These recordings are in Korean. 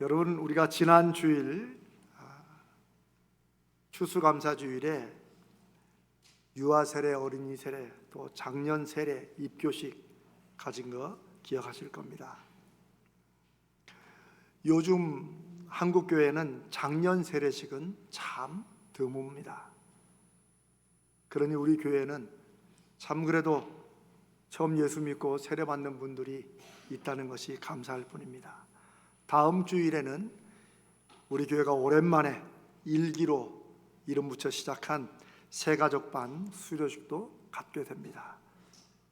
여러분, 우리가 지난 주일 추수감사주일에 유아 세례, 어린이 세례, 또 장년 세례, 입교식 가진 거 기억하실 겁니다. 요즘 한국 교회는 장년 세례식은 참 드뭅니다. 그러니 우리 교회는 참 그래도 처음 예수 믿고 세례 받는 분들이 있다는 것이 감사할 뿐입니다. 다음 주일에는 우리 교회가 오랜만에 일기로 이름 붙여 시작한 새가족반 수료식도 갖게 됩니다.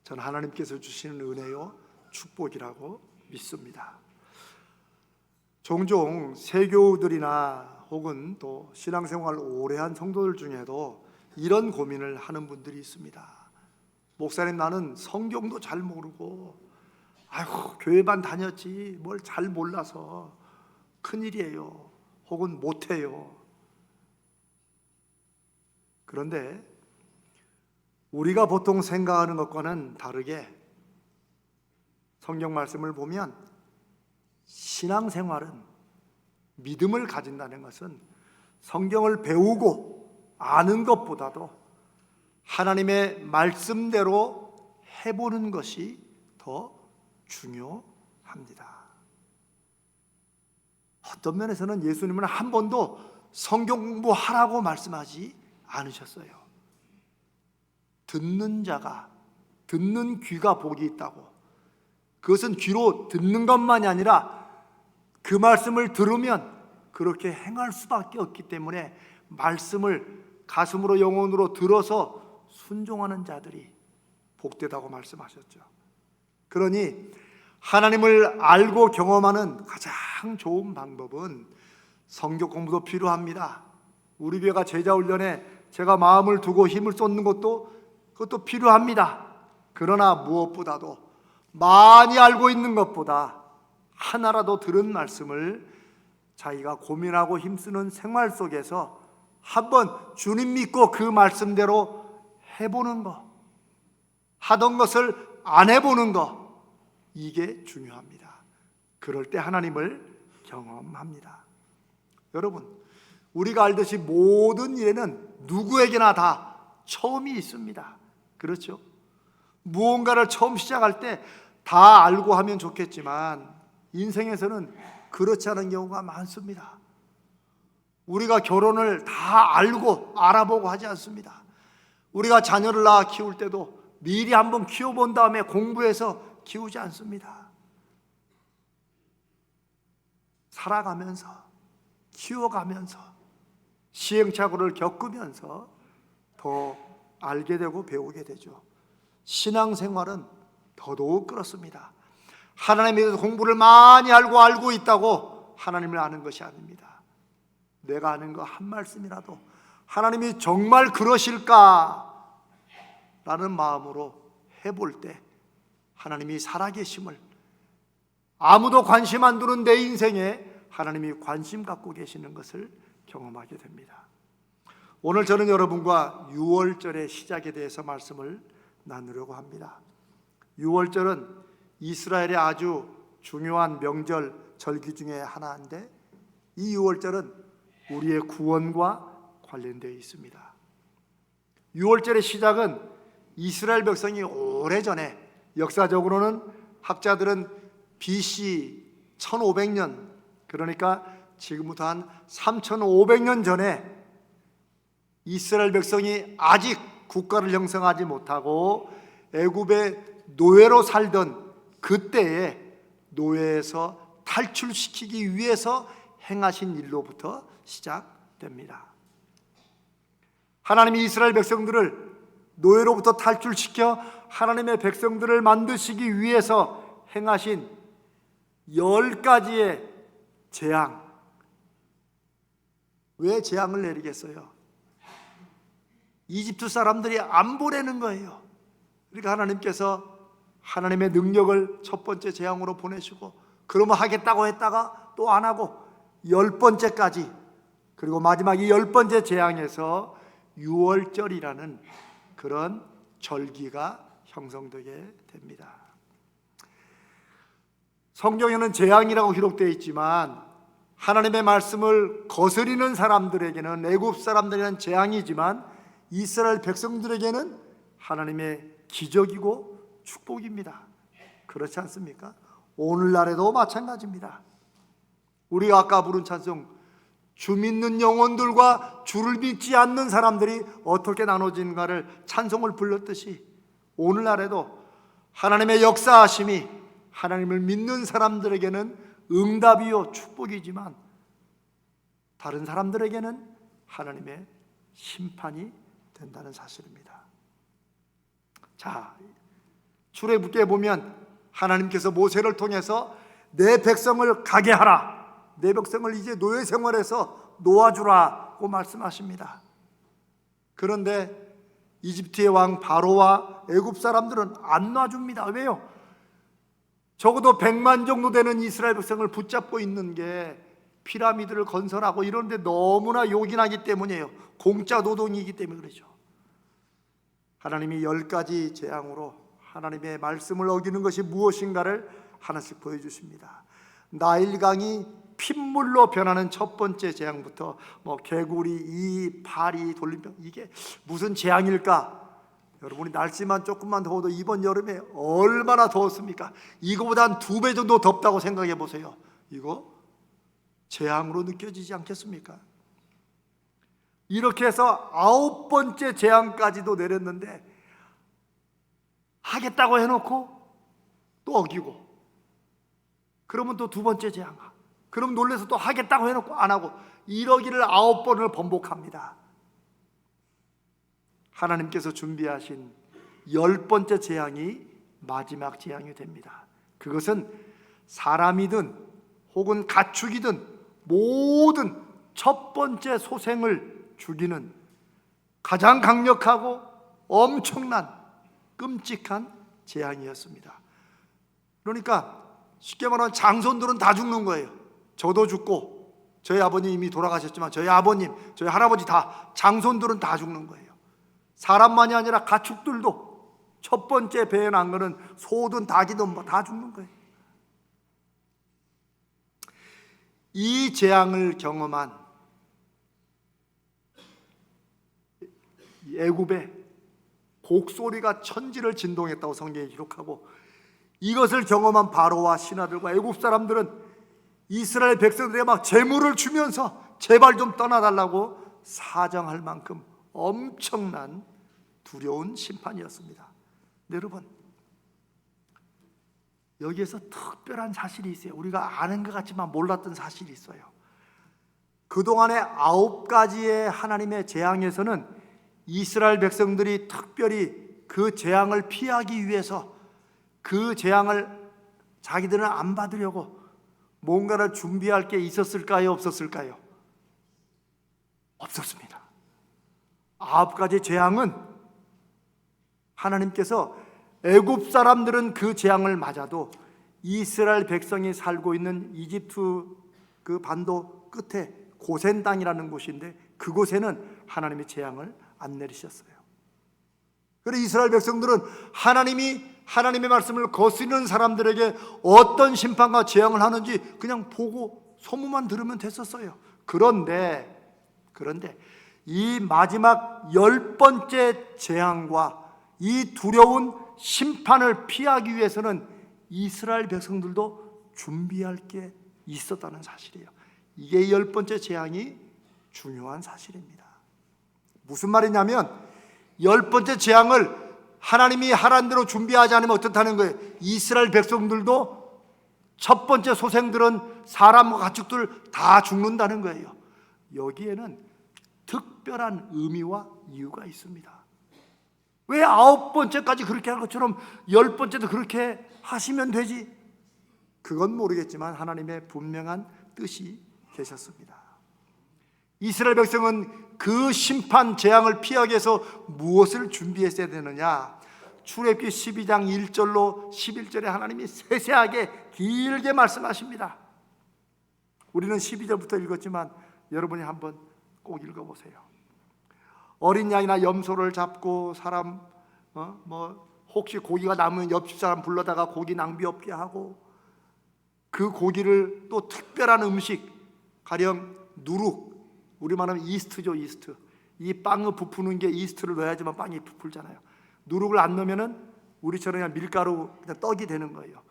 저는 하나님께서 주시는 은혜요 축복이라고 믿습니다. 종종 세교우들이나 혹은 또 신앙생활 오래 한 성도들 중에도 이런 고민을 하는 분들이 있습니다. 목사님, 나는 성경도 잘 모르고 아이고 교회만 다녔지 뭘 잘 몰라서 큰일이에요, 혹은 못해요. 그런데 우리가 보통 생각하는 것과는 다르게 성경 말씀을 보면 신앙생활은, 믿음을 가진다는 것은 성경을 배우고 아는 것보다도 하나님의 말씀대로 해보는 것이 더 중요합니다. 어떤 면에서는 예수님은 한 번도 성경 공부하라고 말씀하지 않으셨어요. 듣는 자가, 듣는 귀가 복이 있다고. 그것은 귀로 듣는 것만이 아니라 그 말씀을 들으면 그렇게 행할 수밖에 없기 때문에 말씀을 가슴으로 영혼으로 들어서 순종하는 자들이 복되다고 말씀하셨죠. 그러니 하나님을 알고 경험하는 가장 좋은 방법은 성경 공부도 필요합니다. 우리 교회가 제자 훈련에 제가 마음을 두고 힘을 쏟는 그것도 필요합니다. 그러나 무엇보다도 많이 알고 있는 것보다 하나라도 들은 말씀을 자기가 고민하고 힘쓰는 생활 속에서 한번 주님 믿고 그 말씀대로 해보는 것, 하던 것을 안 해보는 것, 이게 중요합니다. 그럴 때 하나님을 경험합니다. 여러분, 우리가 알듯이 모든 일에는 누구에게나 다 처음이 있습니다. 그렇죠? 무언가를 처음 시작할 때 다 알고 하면 좋겠지만 인생에서는 그렇지 않은 경우가 많습니다. 우리가 결혼을 다 알고 알아보고 하지 않습니다. 우리가 자녀를 낳아 키울 때도 미리 한번 키워본 다음에 공부해서 키우지 않습니다. 살아가면서, 키워가면서, 시행착오를 겪으면서 더 알게 되고 배우게 되죠. 신앙생활은 더더욱 그렇습니다. 하나님에 대해서 공부를 많이 알고 있다고 하나님을 아는 것이 아닙니다. 내가 아는 거 한 말씀이라도 하나님이 정말 그러실까? 라는 마음으로 해볼 때 하나님이 살아계심을, 아무도 관심 안 두는 내 인생에 하나님이 관심 갖고 계시는 것을 경험하게 됩니다. 오늘 저는 여러분과 유월절의 시작에 대해서 말씀을 나누려고 합니다. 유월절은 이스라엘의 아주 중요한 명절, 절기 중에 하나인데 이 유월절은 우리의 구원과 관련되어 있습니다. 유월절의 시작은 이스라엘 백성이 오래전에, 역사적으로는 학자들은 BC 1500년, 그러니까 지금부터 한 3500년 전에 이스라엘 백성이 아직 국가를 형성하지 못하고 애굽의 노예로 살던 그때에 노예에서 탈출시키기 위해서 행하신 일로부터 시작됩니다. 하나님이 이스라엘 백성들을 노예로부터 탈출시켜 하나님의 백성들을 만드시기 위해서 행하신 10가지의 재앙. 왜 재앙을 내리겠어요? 이집트 사람들이 안 보내는 거예요. 그러니까 하나님께서 하나님의 능력을 첫 번째 재앙으로 보내시고, 그러면 하겠다고 했다가 또 안 하고 10번째까지, 그리고 마지막 이 10번째 재앙에서 유월절이라는 그런 절기가 형성되게 됩니다. 성경에는 재앙이라고 기록되어 있지만 하나님의 말씀을 거스리는 사람들에게는, 애굽 사람들에게는 재앙이지만 이스라엘 백성들에게는 하나님의 기적이고 축복입니다. 그렇지 않습니까? 오늘날에도 마찬가지입니다. 우리가 아까 부른 찬송, 주 믿는 영혼들과 주를 믿지 않는 사람들이 어떻게 나눠진가를 찬송을 불렀듯이 오늘날에도 하나님의 역사하심이 하나님을 믿는 사람들에게는 응답이요 축복이지만 다른 사람들에게는 하나님의 심판이 된다는 사실입니다. 자, 출애굽기에 보면 하나님께서 모세를 통해서 내 백성을 가게 하라, 내 백성을 이제 노예 생활에서 놓아주라고 말씀하십니다. 그런데 이집트의 왕 바로와 애굽 사람들은 안 놔줍니다. 왜요? 적어도 100만 정도 되는 이스라엘 백성을 붙잡고 있는 게 피라미드를 건설하고 이런데 너무나 요긴하기 때문이에요. 공짜 노동이기 때문에 그렇죠. 하나님이 10가지 재앙으로 하나님의 말씀을 어기는 것이 무엇인가를 하나씩 보여주십니다. 나일강이 핏물로 변하는 첫 번째 재앙부터 개구리, 이 파리, 돌림병, 이게 무슨 재앙일까? 여러분이 날씨만 조금만 더워도 이번 여름에 얼마나 더웠습니까? 이거보다 한 2배 정도 덥다고 생각해 보세요. 이거 재앙으로 느껴지지 않겠습니까? 이렇게 해서 9번째 재앙까지도 내렸는데 하겠다고 해놓고 또 어기고, 그러면 또 2번째 재앙, 그럼 놀래서 또 하겠다고 해놓고 안 하고, 이러기를 9번을 번복합니다. 하나님께서 준비하신 10번째 재앙이 마지막 재앙이 됩니다. 그것은 사람이든 혹은 가축이든 모든 첫 번째 소생을 죽이는 가장 강력하고 엄청난 끔찍한 재앙이었습니다. 그러니까 쉽게 말하면 장손들은 다 죽는 거예요. 저도 죽고, 저희 아버님 이미 돌아가셨지만 저희 아버님, 저희 할아버지 다, 장손들은 다 죽는 거예요. 사람만이 아니라 가축들도 첫 번째 배에 난 거는 소든 닭이든 다 죽는 거예요. 이 재앙을 경험한 애굽의 곡소리가 천지를 진동했다고 성경에 기록하고, 이것을 경험한 바로와 신하들과 애굽 사람들은 이스라엘 백성들에게 막 재물을 주면서 제발 좀 떠나달라고 사정할 만큼 엄청난 두려운 심판이었습니다. 여러분, 여기에서 특별한 사실이 있어요. 우리가 아는 것 같지만 몰랐던 사실이 있어요. 그동안의 9가지의 하나님의 재앙에서는 이스라엘 백성들이 특별히 그 재앙을 피하기 위해서 그 재앙을 자기들은 안 받으려고 뭔가를 준비할 게 있었을까요? 없었을까요? 없었습니다. 9가지 재앙은 하나님께서 애굽 사람들은 그 재앙을 맞아도 이스라엘 백성이 살고 있는 이집트 그 반도 끝에 고센 땅이라는 곳인데 그곳에는 하나님의 재앙을 안 내리셨어요. 그래서 이스라엘 백성들은 하나님의 말씀을 거스르는 사람들에게 어떤 심판과 재앙을 하는지 그냥 보고 소문만 들으면 됐었어요. 그런데 이 마지막 10번째 재앙과 이 두려운 심판을 피하기 위해서는 이스라엘 백성들도 준비할 게 있었다는 사실이에요. 이게 10번째 재앙이 중요한 사실입니다. 무슨 말이냐면 10번째 재앙을 하나님이 하라는 대로 준비하지 않으면 어떻다는 거예요? 이스라엘 백성들도 첫 번째 소생들은 사람과 가축들 다 죽는다는 거예요. 여기에는 특별한 의미와 이유가 있습니다. 왜 9번째까지 그렇게 한 것처럼 10번째도 그렇게 하시면 되지? 그건 모르겠지만 하나님의 분명한 뜻이 계셨습니다. 이스라엘 백성은 그 심판 재앙을 피하기 위해서 무엇을 준비했어야 되느냐? 출애굽기 12장 1절로 11절에 하나님이 세세하게 길게 말씀하십니다. 우리는 12절부터 읽었지만 여러분이 한번 꼭 읽어보세요. 어린 양이나 염소를 잡고 사람 혹시 고기가 남으면 옆집 사람 불러다가 고기 낭비 없게 하고 그 고기를 또 특별한 음식 가령 누룩, 우리 말하면 이스트죠. 이스트. 이 빵을 부푸는 게 이스트를 넣어야지만 빵이 부풀잖아요. 누룩을 안 넣으면은 우리처럼 그냥 밀가루, 그냥 떡이 되는 거예요.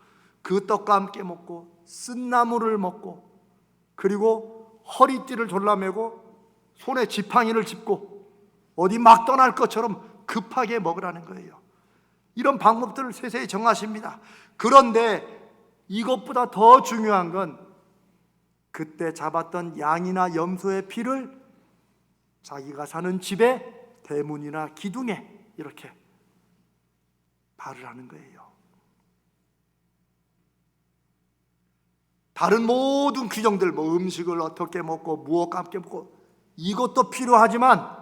그 떡과 함께 먹고 쓴나물을 먹고 그리고 허리띠를 졸라매고 손에 지팡이를 짚고 어디 막 떠날 것처럼 급하게 먹으라는 거예요. 이런 방법들을 세세히 정하십니다. 그런데 이것보다 더 중요한 건 그때 잡았던 양이나 염소의 피를 자기가 사는 집에 대문이나 기둥에 이렇게 바르라는 거예요. 다른 모든 규정들, 뭐 음식을 어떻게 먹고 무엇과 함께 먹고 이것도 필요하지만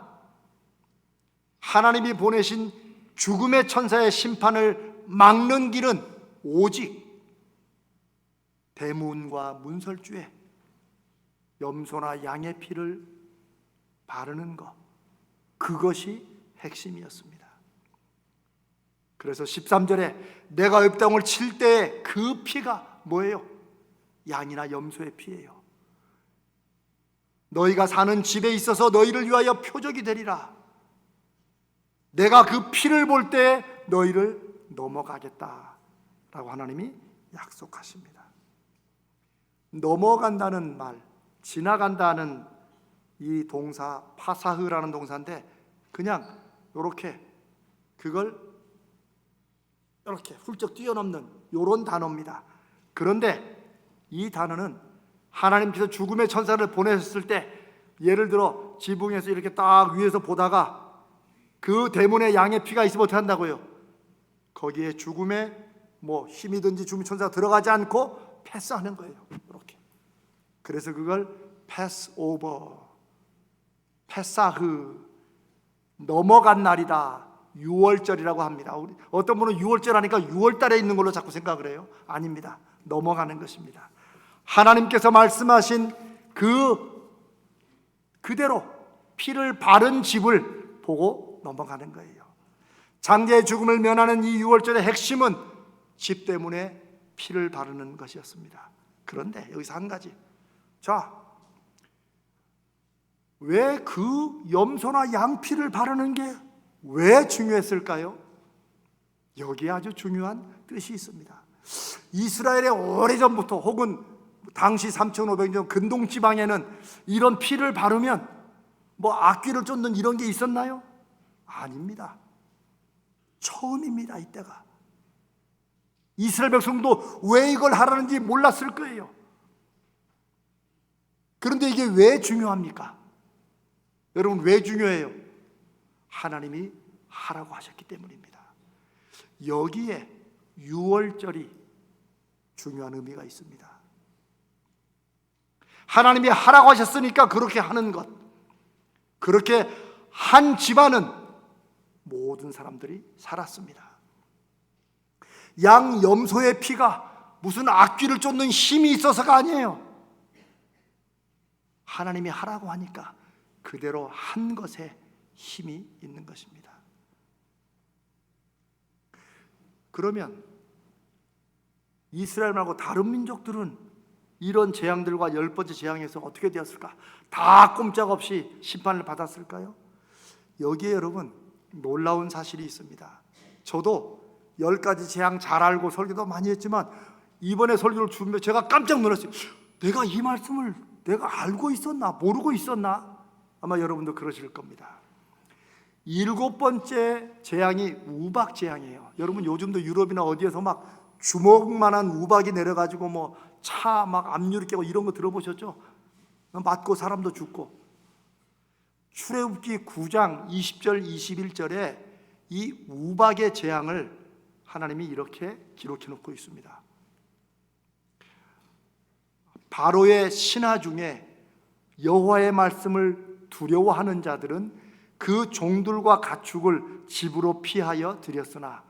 하나님이 보내신 죽음의 천사의 심판을 막는 길은 오직 대문과 문설주에 염소나 양의 피를 바르는 것, 그것이 핵심이었습니다. 그래서 13절에 내가 이 땅을 칠 때의 그 피가 뭐예요? 양이나 염소의 피예요. 너희가 사는 집에 있어서 너희를 위하여 표적이 되리라. 내가 그 피를 볼 때 너희를 넘어가겠다라고 하나님이 약속하십니다. 넘어간다는 말, 지나간다는 이 동사 파사흐라는 동사인데 그냥 이렇게 그걸 이렇게 훌쩍 뛰어넘는 이런 단어입니다. 그런데 이 단어는 하나님께서 죽음의 천사를 보내셨을 때 예를 들어 지붕에서 이렇게 딱 위에서 보다가 그 대문에 양의 피가 있으면 어떻게 한다고요? 거기에 죽음의 뭐 힘이든지 죽음의 천사가 들어가지 않고 패스하는 거예요. 이렇게. 그래서 그걸 패스오버, 패사흐, 넘어간 날이다, 6월절이라고 합니다. 어떤 분은 6월절 하니까 6월달에 있는 걸로 자꾸 생각을 해요. 아닙니다. 넘어가는 것입니다. 하나님께서 말씀하신 그대로 피를 바른 집을 보고 넘어가는 거예요. 장자의 죽음을 면하는 이 6월절의 핵심은 집 때문에 피를 바르는 것이었습니다. 그런데 여기서 한 가지, 자, 왜 그 염소나 양피를 바르는 게 왜 중요했을까요? 여기에 아주 중요한 뜻이 있습니다. 이스라엘의 오래전부터 혹은 당시 3,500년 근동 지방에는 이런 피를 바르면 뭐 악귀를 쫓는 이런 게 있었나요? 아닙니다. 처음입니다. 이때가. 이스라엘 백성도 왜 이걸 하라는지 몰랐을 거예요. 그런데 이게 왜 중요합니까? 여러분, 왜 중요해요? 하나님이 하라고 하셨기 때문입니다. 여기에 6월절이 중요한 의미가 있습니다. 하나님이 하라고 하셨으니까 그렇게 하는 것, 그렇게 한 집안은 모든 사람들이 살았습니다. 양 염소의 피가 무슨 악귀를 쫓는 힘이 있어서가 아니에요. 하나님이 하라고 하니까 그대로 한 것에 힘이 있는 것입니다. 그러면 이스라엘 말고 다른 민족들은 이런 재앙들과 10번째 재앙에서 어떻게 되었을까? 다 꼼짝없이 심판을 받았을까요? 여기에 여러분 놀라운 사실이 있습니다. 저도 10가지 재앙 잘 알고 설교도 많이 했지만 이번에 설교를 준비해 제가 깜짝 놀랐어요. 내가 이 말씀을 내가 알고 있었나? 모르고 있었나? 아마 여러분도 그러실 겁니다. 7번째 재앙이 우박 재앙이에요. 여러분 요즘도 유럽이나 어디에서 막 주먹만한 우박이 내려가지고 뭐 차 막 압류를 깨고 이런 거 들어보셨죠? 맞고 사람도 죽고. 출애굽기 9장 20절 21절에 이 우박의 재앙을 하나님이 이렇게 기록해 놓고 있습니다. 바로의 신하 중에 여호와의 말씀을 두려워하는 자들은 그 종들과 가축을 집으로 피하여 들였으나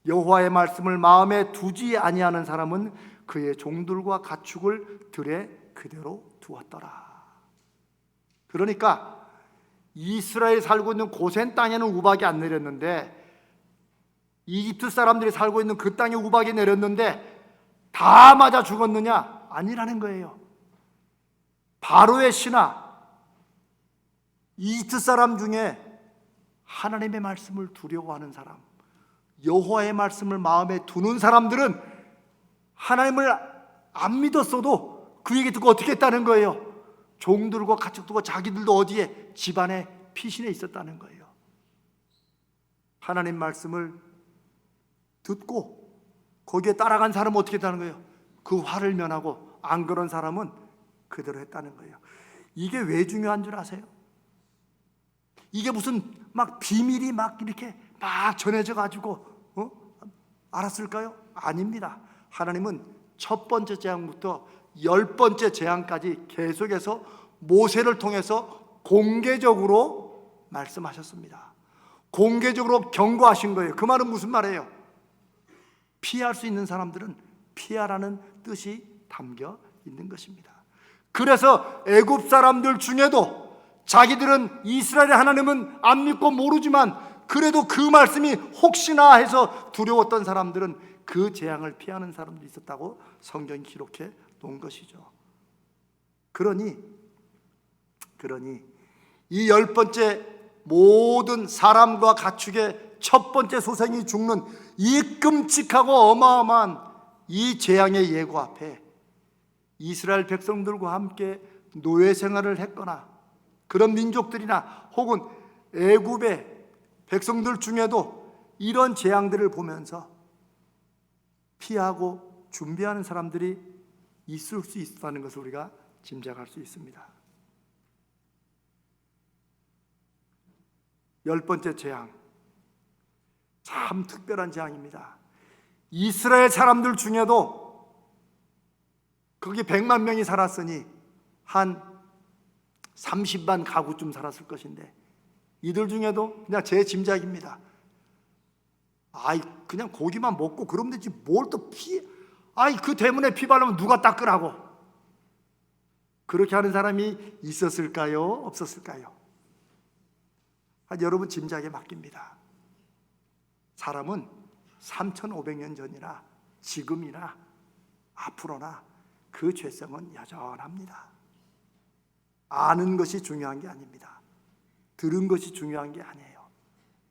여호와의 말씀을 마음에 두지 아니하는 사람은 그의 종들과 가축을 들에 그대로 두었더라. 그러니까 이스라엘이 살고 있는 고센 땅에는 우박이 안 내렸는데 이집트 사람들이 살고 있는 그 땅에 우박이 내렸는데 다 맞아 죽었느냐? 아니라는 거예요. 바로의 신하 이집트 사람 중에 하나님의 말씀을 두려워하는 사람, 여호와의 말씀을 마음에 두는 사람들은 하나님을 안 믿었어도 그 얘기 듣고 어떻게 했다는 거예요? 종들과 가축들과 자기들도 어디에? 집안에 피신해 있었다는 거예요. 하나님 말씀을 듣고 거기에 따라간 사람은 어떻게 했다는 거예요? 그 화를 면하고 안 그런 사람은 그대로 했다는 거예요. 이게 왜 중요한 줄 아세요? 이게 무슨 막 비밀이 막 이렇게 막 전해져 가지고 알았을까요? 아닙니다. 하나님은 첫 번째 재앙부터 10번째 재앙까지 계속해서 모세를 통해서 공개적으로 말씀하셨습니다. 공개적으로 경고하신 거예요. 그 말은 무슨 말이에요? 피할 수 있는 사람들은 피하라는 뜻이 담겨 있는 것입니다. 그래서 애굽 사람들 중에도 자기들은 이스라엘의 하나님은 안 믿고 모르지만 그래도 그 말씀이 혹시나 해서 두려웠던 사람들은 그 재앙을 피하는 사람들이 있었다고 성경이 기록해 놓은 것이죠. 그러니 이 10번째 모든 사람과 가축의 첫 번째 소생이 죽는 이 끔찍하고 어마어마한 이 재앙의 예고 앞에 이스라엘 백성들과 함께 노예 생활을 했거나 그런 민족들이나 혹은 애굽의 백성들 중에도 이런 재앙들을 보면서 피하고 준비하는 사람들이 있을 수 있다는 것을 우리가 짐작할 수 있습니다. 10번째 재앙, 참 특별한 재앙입니다. 이스라엘 사람들 중에도 거기 100만 명이 살았으니 한 30만 가구쯤 살았을 것인데 이들 중에도 그냥 제 짐작입니다. 그냥 고기만 먹고 그러면 되지 뭘 또 그 때문에 피 바르면 누가 닦으라고. 그렇게 하는 사람이 있었을까요? 없었을까요? 여러분 짐작에 맡깁니다. 사람은 3,500년 전이나 지금이나 앞으로나 그 죄성은 여전합니다. 아는 것이 중요한 게 아닙니다. 들은 것이 중요한 게 아니에요.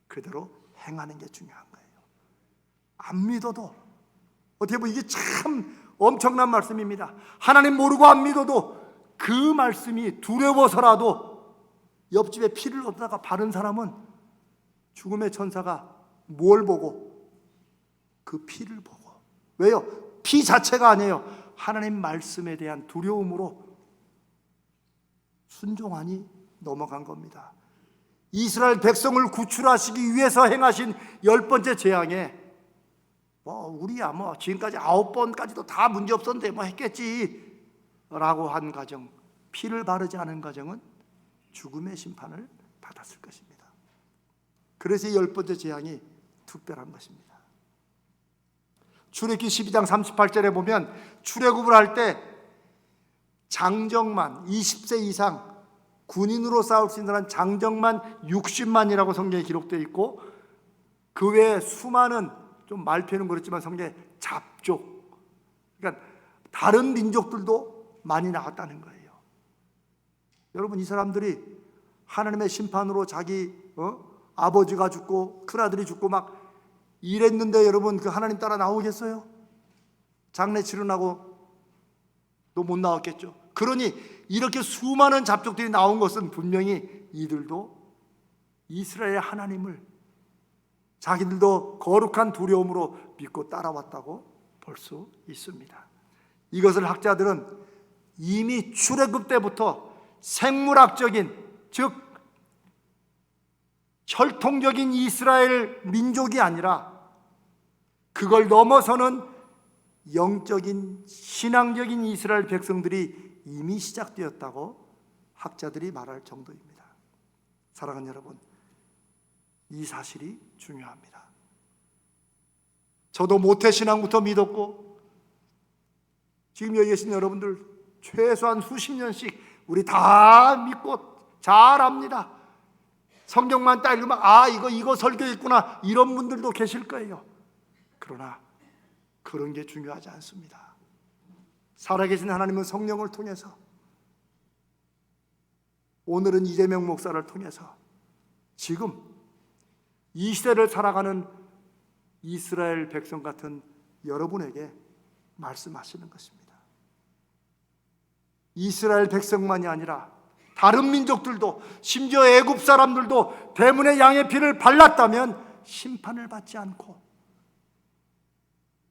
그대로 행하는 게 중요한 거예요. 안 믿어도 어떻게 보면 이게 참 엄청난 말씀입니다. 하나님 모르고 안 믿어도 그 말씀이 두려워서라도 옆집에 피를 얻다가 바른 사람은 죽음의 천사가 뭘 보고? 그 피를 보고. 왜요? 피 자체가 아니에요. 하나님 말씀에 대한 두려움으로 순종하니 넘어간 겁니다. 이스라엘 백성을 구출하시기 위해서 행하신 10번째 재앙에 우리야 지금까지 9번까지도 다 문제 없었는데 했겠지 라고 한 가정, 피를 바르지 않은 가정은 죽음의 심판을 받았을 것입니다. 그래서 이 10번째 재앙이 특별한 것입니다. 출애굽기 12장 38절에 보면 출애굽을 할 때 장정만 20세 이상 군인으로 싸울 수 있는 사람 장정만 60만이라고 성경에 기록되어 있고 그 외에 수많은 좀 말표는 그렇지만 성경에 잡족, 그러니까 다른 민족들도 많이 나왔다는 거예요. 여러분 이 사람들이 하나님의 심판으로 자기 아버지가 죽고 큰아들이 죽고 막 이랬는데 여러분 그 하나님 따라 나오겠어요? 장례 치르라고 또 못 나왔겠죠. 그러니 이렇게 수많은 잡족들이 나온 것은 분명히 이들도 이스라엘 하나님을 자기들도 거룩한 두려움으로 믿고 따라왔다고 볼 수 있습니다. 이것을 학자들은 이미 출애굽 때부터 생물학적인, 즉 혈통적인 이스라엘 민족이 아니라 그걸 넘어서는 영적인 신앙적인 이스라엘 백성들이 이미 시작되었다고 학자들이 말할 정도입니다. 사랑하는 여러분, 이 사실이 중요합니다. 저도 모태신앙부터 믿었고 지금 여기 계신 여러분들 최소한 수십 년씩 우리 다 믿고 잘 압니다. 성경만 딱 읽으면 이거 설교했구나 이런 분들도 계실 거예요. 그러나 그런 게 중요하지 않습니다. 살아계신 하나님은 성령을 통해서 오늘은 이재명 목사를 통해서 지금 이 시대를 살아가는 이스라엘 백성 같은 여러분에게 말씀하시는 것입니다. 이스라엘 백성만이 아니라 다른 민족들도, 심지어 애굽 사람들도 대문의 양의 피를 발랐다면 심판을 받지 않고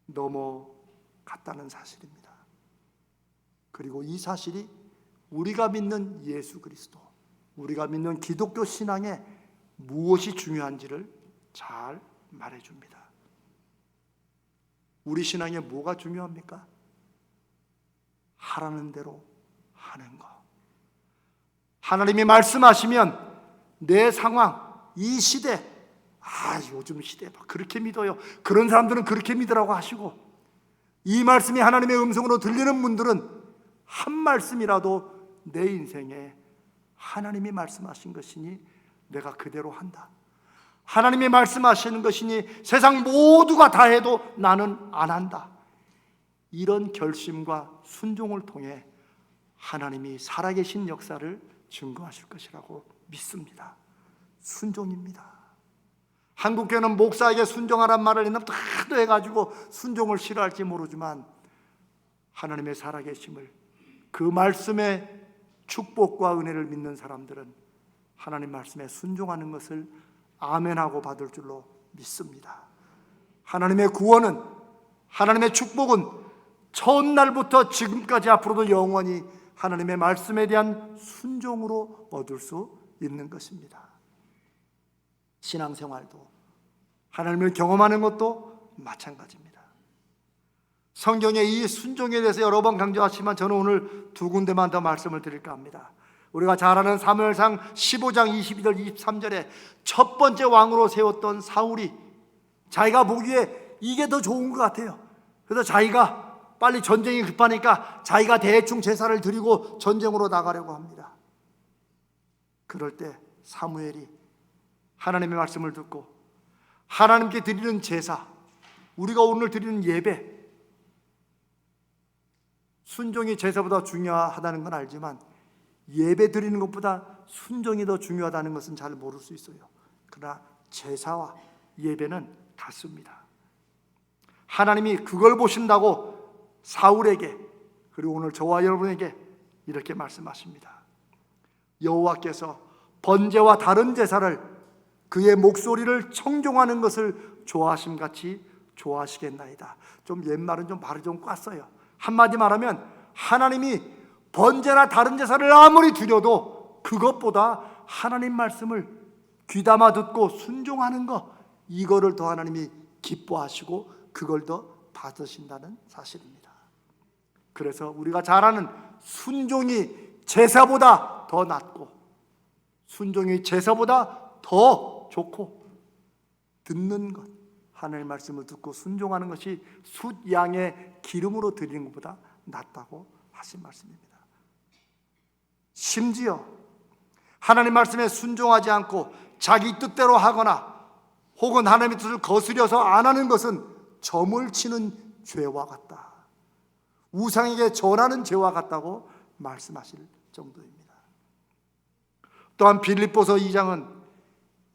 넘어갔다는 사실입니다. 그리고 이 사실이 우리가 믿는 예수 그리스도, 우리가 믿는 기독교 신앙에 무엇이 중요한지를 잘 말해줍니다. 우리 신앙에 뭐가 중요합니까? 하라는 대로 하는 것. 하나님이 말씀하시면 내 상황, 이 시대, 요즘 시대 그렇게 믿어요, 그런 사람들은 그렇게 믿으라고 하시고, 이 말씀이 하나님의 음성으로 들리는 분들은 한 말씀이라도 내 인생에 하나님이 말씀하신 것이니 내가 그대로 한다, 하나님이 말씀하시는 것이니 세상 모두가 다 해도 나는 안 한다, 이런 결심과 순종을 통해 하나님이 살아계신 역사를 증거하실 것이라고 믿습니다. 순종입니다. 한국교회는 목사에게 순종하란 말을 옛날부터 하도 해가지고 순종을 싫어할지 모르지만, 하나님의 살아계심을, 그 말씀의 축복과 은혜를 믿는 사람들은 하나님 말씀에 순종하는 것을 아멘하고 받을 줄로 믿습니다. 하나님의 구원은, 하나님의 축복은 첫날부터 지금까지 앞으로도 영원히 하나님의 말씀에 대한 순종으로 얻을 수 있는 것입니다. 신앙생활도, 하나님을 경험하는 것도 마찬가지입니다. 성경에 이 순종에 대해서 여러 번 강조하지만 저는 오늘 두 군데만 더 말씀을 드릴까 합니다. 우리가 잘 아는 사무엘상 15장 22절 23절에 첫 번째 왕으로 세웠던 사울이 자기가 보기에 이게 더 좋은 것 같아요. 그래서 자기가 빨리 전쟁이 급하니까 자기가 대충 제사를 드리고 전쟁으로 나가려고 합니다. 그럴 때 사무엘이 하나님의 말씀을 듣고 하나님께 드리는 제사, 우리가 오늘 드리는 예배, 순종이 제사보다 중요하다는 건 알지만 예배 드리는 것보다 순종이 더 중요하다는 것은 잘 모를 수 있어요. 그러나 제사와 예배는 같습니다. 하나님이 그걸 보신다고 사울에게, 그리고 오늘 저와 여러분에게 이렇게 말씀하십니다. 여호와께서 번제와 다른 제사를, 그의 목소리를 청종하는 것을 좋아하심같이 좋아하시겠나이다. 좀 옛말은 좀 말이 좀 꽈어요. 한마디 말하면 하나님이 번제나 다른 제사를 아무리 드려도 그것보다 하나님 말씀을 귀담아 듣고 순종하는 것, 이거를 더 하나님이 기뻐하시고 그걸 더 받으신다는 사실입니다. 그래서 우리가 잘 아는 순종이 제사보다 더 낫고, 순종이 제사보다 더 좋고, 듣는 것, 하나님의 말씀을 듣고 순종하는 것이 숫양의 기름으로 드리는 것보다 낫다고 하신 말씀입니다. 심지어 하나님 말씀에 순종하지 않고 자기 뜻대로 하거나 혹은 하나님의 뜻을 거스려서 안 하는 것은 점을 치는 죄와 같다, 우상에게 절하는 죄와 같다고 말씀하실 정도입니다. 또한 빌립보서 2장은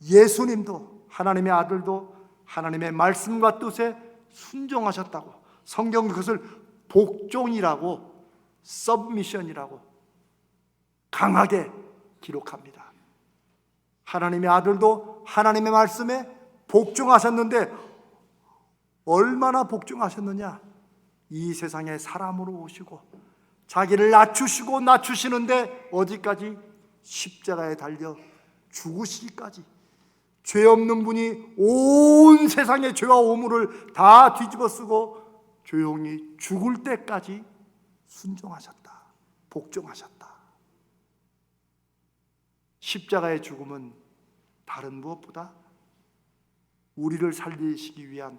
예수님도, 하나님의 아들도 하나님의 말씀과 뜻에 순종하셨다고, 성경 그것을 복종이라고, 서브미션이라고 강하게 기록합니다. 하나님의 아들도 하나님의 말씀에 복종하셨는데 얼마나 복종하셨느냐? 이 세상에 사람으로 오시고 자기를 낮추시고 낮추시는데 어디까지? 십자가에 달려 죽으시기까지. 죄 없는 분이 온 세상의 죄와 오물을 다 뒤집어 쓰고 조용히 죽을 때까지 순종하셨다, 복종하셨다. 십자가의 죽음은 다른 무엇보다 우리를 살리시기 위한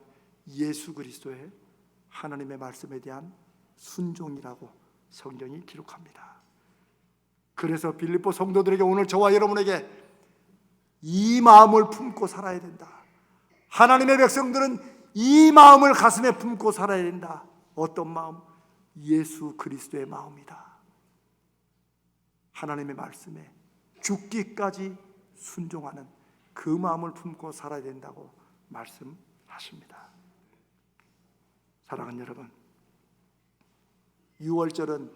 예수 그리스도의 하나님의 말씀에 대한 순종이라고 성경이 기록합니다. 그래서 빌립보 성도들에게, 오늘 저와 여러분에게 이 마음을 품고 살아야 된다. 하나님의 백성들은 이 마음을 가슴에 품고 살아야 된다. 어떤 마음? 예수 그리스도의 마음이다. 하나님의 말씀에 죽기까지 순종하는 그 마음을 품고 살아야 된다고 말씀하십니다. 사랑하는 여러분, 6월절은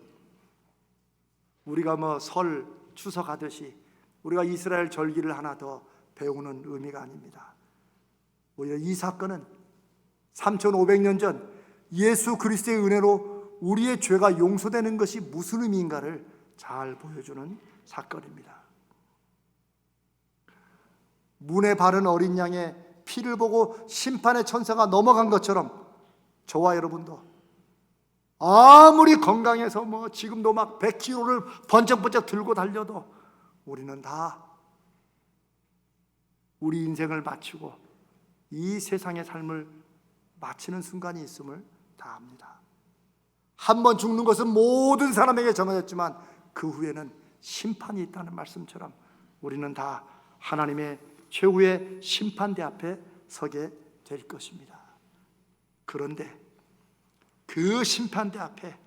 우리가 설, 추석 하듯이 우리가 이스라엘 절기를 하나 더 배우는 의미가 아닙니다. 오히려 이 사건은 3500년 전 예수 그리스도의 은혜로 우리의 죄가 용서되는 것이 무슨 의미인가를 잘 보여주는 사건입니다. 문에 바른 어린 양의 피를 보고 심판의 천사가 넘어간 것처럼 저와 여러분도 아무리 건강해서 지금도 막 100kg를 번쩍번쩍 들고 달려도 우리는 다 우리 인생을 마치고 이 세상의 삶을 마치는 순간이 있음을 다 압니다. 한 번 죽는 것은 모든 사람에게 정해졌지만 그 후에는 심판이 있다는 말씀처럼 우리는 다 하나님의 최후의 심판대 앞에 서게 될 것입니다. 그런데 그 심판대 앞에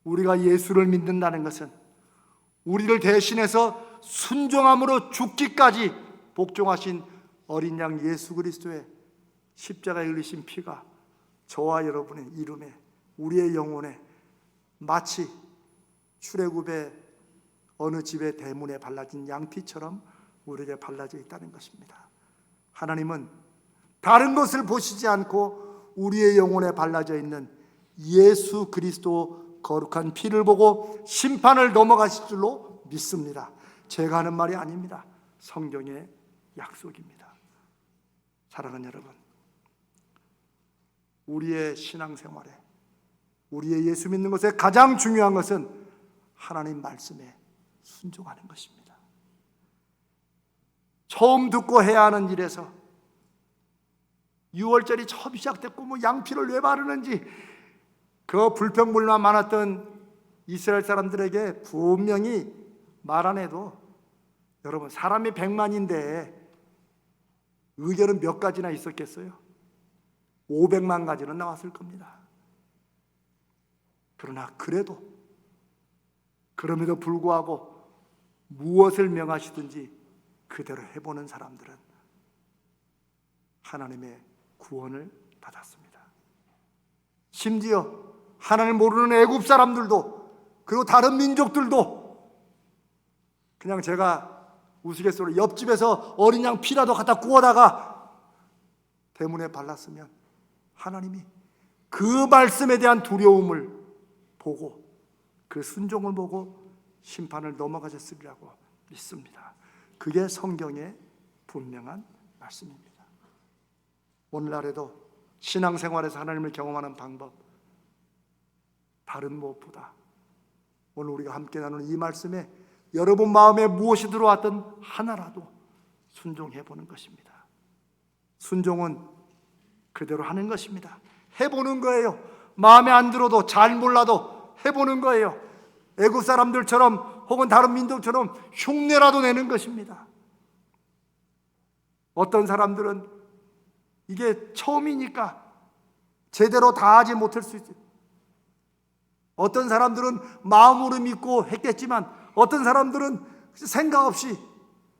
우리가 예수를 믿는다는 것은 우리를 대신해서 순종함으로 죽기까지 복종하신 어린 양 예수 그리스도의 십자가에 흘리신 피가 저와 여러분의 이름에, 우리의 영혼에 마치 출애굽의 어느 집의 대문에 발라진 양피처럼 우리에게 발라져 있다는 것입니다. 하나님은 다른 것을 보시지 않고 우리의 영혼에 발라져 있는 예수 그리스도 거룩한 피를 보고 심판을 넘어가실 줄로 믿습니다. 제가 하는 말이 아닙니다. 성경의 약속입니다. 사랑하는 여러분, 우리의 신앙생활에, 우리의 예수 믿는 것에 가장 중요한 것은 하나님 말씀에 순종하는 것입니다. 처음 듣고 해야 하는 일에서 6월절이 처음 시작됐고 양피를 왜 바르는지 그 불평불만 많았던 이스라엘 사람들에게 분명히 말 안 해도, 여러분 사람이 100만인데 의견은 몇 가지나 있었겠어요? 500만 가지는 나왔을 겁니다. 그러나 그럼에도 불구하고 무엇을 명하시든지 그대로 해보는 사람들은 하나님의 구원을 받았습니다. 심지어 하나님을 모르는 애굽 사람들도, 그리고 다른 민족들도 그냥 제가 우스갯소리로 옆집에서 어린 양 피라도 갖다 구워다가 대문에 발랐으면 하나님이 그 말씀에 대한 두려움을 보고 그 순종을 보고 심판을 넘어가셨으리라고 믿습니다. 그게 성경의 분명한 말씀입니다. 오늘날에도 신앙생활에서 하나님을 경험하는 방법, 다른 무엇보다 오늘 우리가 함께 나누는 이 말씀에 여러분 마음에 무엇이 들어왔든 하나라도 순종해 보는 것입니다. 순종은 그대로 하는 것입니다. 해보는 거예요. 마음에 안 들어도, 잘 몰라도 해보는 거예요. 애국 사람들처럼 혹은 다른 민족처럼 흉내라도 내는 것입니다. 어떤 사람들은 이게 처음이니까 제대로 다 하지 못할 수 있어요. 어떤 사람들은 마음으로 믿고 했겠지만 어떤 사람들은 생각 없이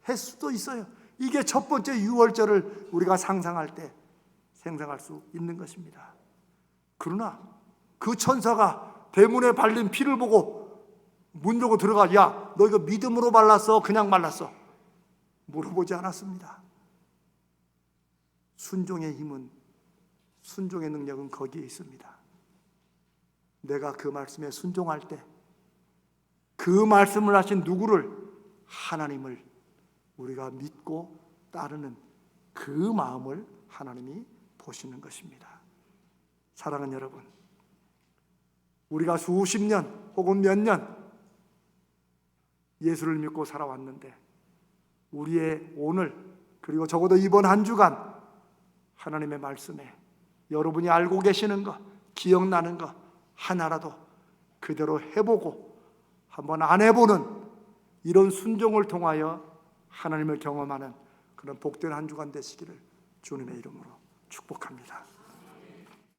했을 수도 있어요. 이게 첫 번째 6월절을 우리가 상상할 때 생각할 수 있는 것입니다. 그러나 그 천사가 대문에 발린 피를 보고 문 열고 들어가, 야, 너 이거 믿음으로 발랐어? 그냥 발랐어? 물어보지 않았습니다. 순종의 힘은, 순종의 능력은 거기에 있습니다. 내가 그 말씀에 순종할 때 그 말씀을 하신 누구를, 하나님을 우리가 믿고 따르는 그 마음을 하나님이 보시는 것입니다. 사랑하는 여러분, 우리가 수십 년 혹은 몇 년 예수를 믿고 살아왔는데 우리의 오늘, 그리고 적어도 이번 한 주간 하나님의 말씀에 여러분이 알고 계시는 것, 기억나는 것 하나라도 그대로 해보고 한번 안 해보는 이런 순종을 통하여 하나님을 경험하는 그런 복된 한 주간 되시기를 주님의 이름으로 축복합니다.